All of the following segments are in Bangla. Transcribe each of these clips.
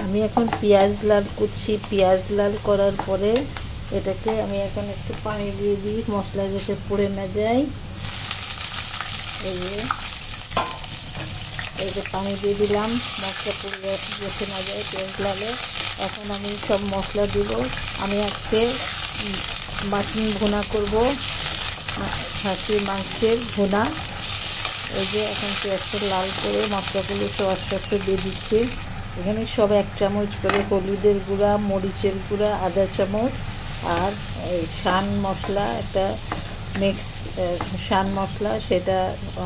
আমি এখন পেঁয়াজ লাল করছি। পেঁয়াজ লাল করার পরে এটাকে আমি এখন একটু পানি দিয়ে দিই, মশলা যাতে পুড়ে না যায়। এই যে পানি দিয়ে দিলাম, মশলা পুড়ে যাতে না যায় পেঁয়াজ লালে। এখন আমি সব মশলা দিব। আমি আজকে মাটন ভুনা করব, খাসির মাংসের ভুনা। এই যে এখন পেঁয়াজটা লাল করে মশলাগুলো সব আস্তে আস্তে দিয়ে দিচ্ছি। এখানে সব 1 চামচ করে হলুদের গুঁড়া, মরিচের গুঁড়া আধা চামচ, আর এই শান মশলা একটা মিক্স শান মশলা, সেটা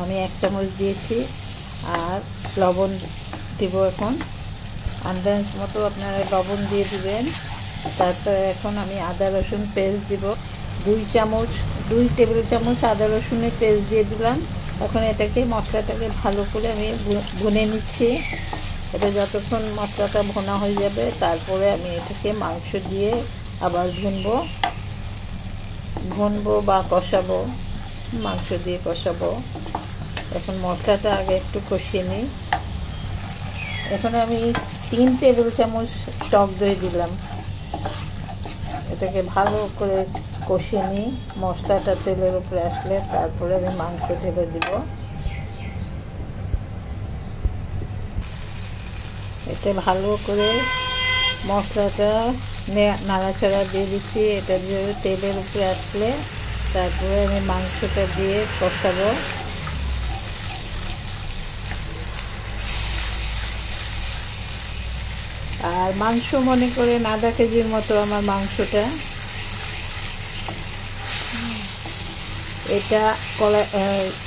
আমি 1 চামচ দিয়েছি। আর লবণ দিব। এখন আন্দাজ মতো আপনারা লবণ দিয়ে দিবেন। তারপরে এখন আমি আদা রসুন পেস্ট দিব 2 টেবিল চামচ আদা রসুনের পেস্ট দিয়ে দিলাম। এখন এটাকে মশলাটাকে ভালো করে আমি ভুনে নিচ্ছি। এটা যতক্ষণ মশলাটা ভুনা হয়ে যাবে তারপরে আমি এটাকে মাংস দিয়ে আবার ভুনবো বা কষাবো, মাংস দিয়ে কষাবো। এখন মশলাটা আগে একটু কষিয়ে নিই। এখন আমি 3 টেবিল চামচ টক দই দিলাম। এটাকে ভালো করে কষিয়ে নিই। মশলাটা তেলের উপরে আসলে তারপরে আমি মাংস ঢেলে দিব। এটা ভালো করে মশলাটা নাড়াচাড়া দিয়ে দিচ্ছি। এটা দিয়ে তেলের উপরে আসলে তারপরে আমি মাংসটা দিয়ে কষাবো। আর মাংস মনে করেন আধা কেজির মতো আমার মাংসটা। এটা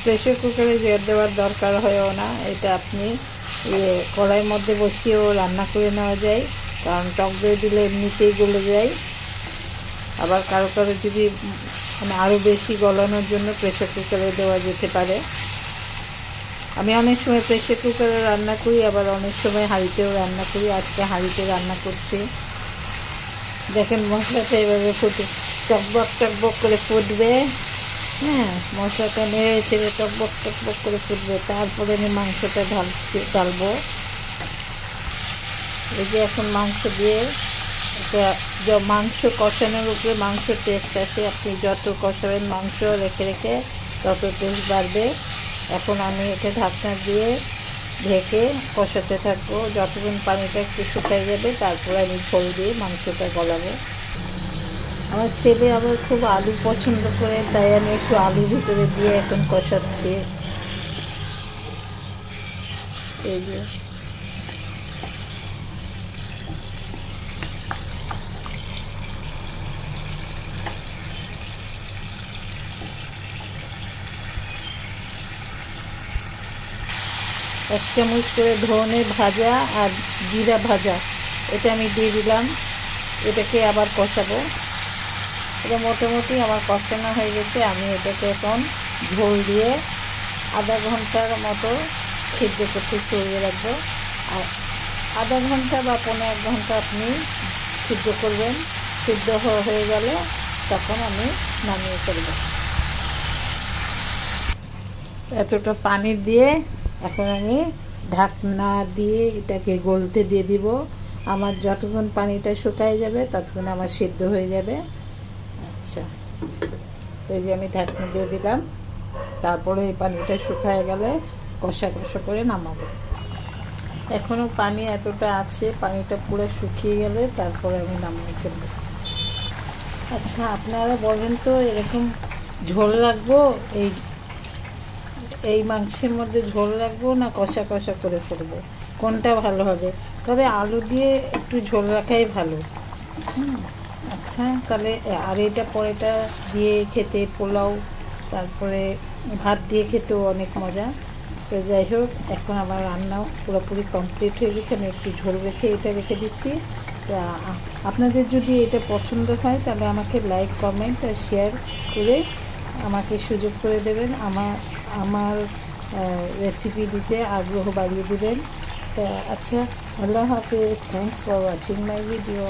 প্রেসার কুকারে জল দেওয়ার দরকার হয়ও না। এটা আপনি কড়াইয়ের মধ্যে বসিয়েও রান্না করে নেওয়া যায়, কারণ টক দই দিলে এমনিতেই গলে যায়। আবার কারো কারো যদি মানে আরও বেশি গলানোর জন্য প্রেসার কুকারে দেওয়া যেতে পারে। আমি অনেক সময় প্রেসার কুকারে রান্না করি, আবার অনেক সময় হাঁড়িতেও রান্না করি। আজকে হাঁড়িতে রান্না করছি। দেখেন মশলাটা এভাবে টকবক করে ফুটবে। হ্যাঁ, মশলাটা নেড়ে ছেড়ে টকবক করে ফুটবে। তারপরে আমি মাংসটা ঢালবো। এই যে এখন মাংস দিয়ে এটা মাংস কষানোর উপরে মাংস টেস্ট আসে। আপনি যত কষাবেন মাংস রেখে রেখে তত টেস্ট বাড়বে। এখন আমি এটা ঢাকনা দিয়ে ঢেকে কষাতে থাকবো যতক্ষণ পানিটা একটু শুকাই যাবে। তারপরে আমি ঝোল দিয়ে মাংসটা গলাবো। আমার ছেলে আবার খুব আলু পছন্দ করে, তাই আমি একটু আলু ভিতরে দিয়ে এখন কষাচ্ছি। এই যে এক চামচ করে ধনে ভাজা আর জিরা ভাজা এটা আমি দিয়ে দিলাম। এটাকে আবার কষাবো। এটা মোটামুটি আমার কষানো হয়ে গেছে। আমি এটাকে এখন ঝোল দিয়ে আধা ঘন্টার মতো সিদ্ধ করতে চড়িয়ে রাখবো। আর আধা ঘন্টা বা 15 ঘন্টা আপনি সিদ্ধ করবেন। সিদ্ধ হয়ে গেলে তখন আমি নামিয়ে ফেলব। এতটা পানি দিয়ে এখন আমি ঢাকনা দিয়ে এটাকে গলতে দিয়ে দিব। আমার যতক্ষণ পানিটা শুকায় যাবে ততক্ষণ আমার সিদ্ধ হয়ে যাবে। আচ্ছা, এই যে আমি ঢাকনা দিয়ে দিলাম। তারপরে এই পানিটা শুকায় গেলে কষা করে নামাবো। এখনও পানি এতটা আছে, পানিটা পুরো শুকিয়ে গেলে তারপরে আমি নামিয়ে ফেলবো। আচ্ছা, আপনারা বলেন তো এরকম ঝোল রাখবো, এই মাংসের মধ্যে ঝোল রাখবো না কষা করে ফেলবো, কোনটা ভালো হবে? তবে আলু দিয়ে একটু ঝোল রাখাই ভালো। আচ্ছা, তাহলে আর এটা পরেটা দিয়ে খেতে, পোলাও তারপরে ভাত দিয়ে খেতেও অনেক মজা। তো যাই হোক, এখন আমার রান্নাও পুরোপুরি কমপ্লিট হয়ে গেছে। আমি একটু ঝোল রেখে এটা রেখে দিচ্ছি। তা আপনাদের যদি এটা পছন্দ হয় তাহলে আমাকে লাইক, কমেন্ট আর শেয়ার করে আমাকে সুযোগ করে দেবেন, আমার রেসিপি দিতে আগ্রহ বাড়িয়ে দেবেন। তা আচ্ছা, আল্লাহ হাফেজ। Thanks for watching my video.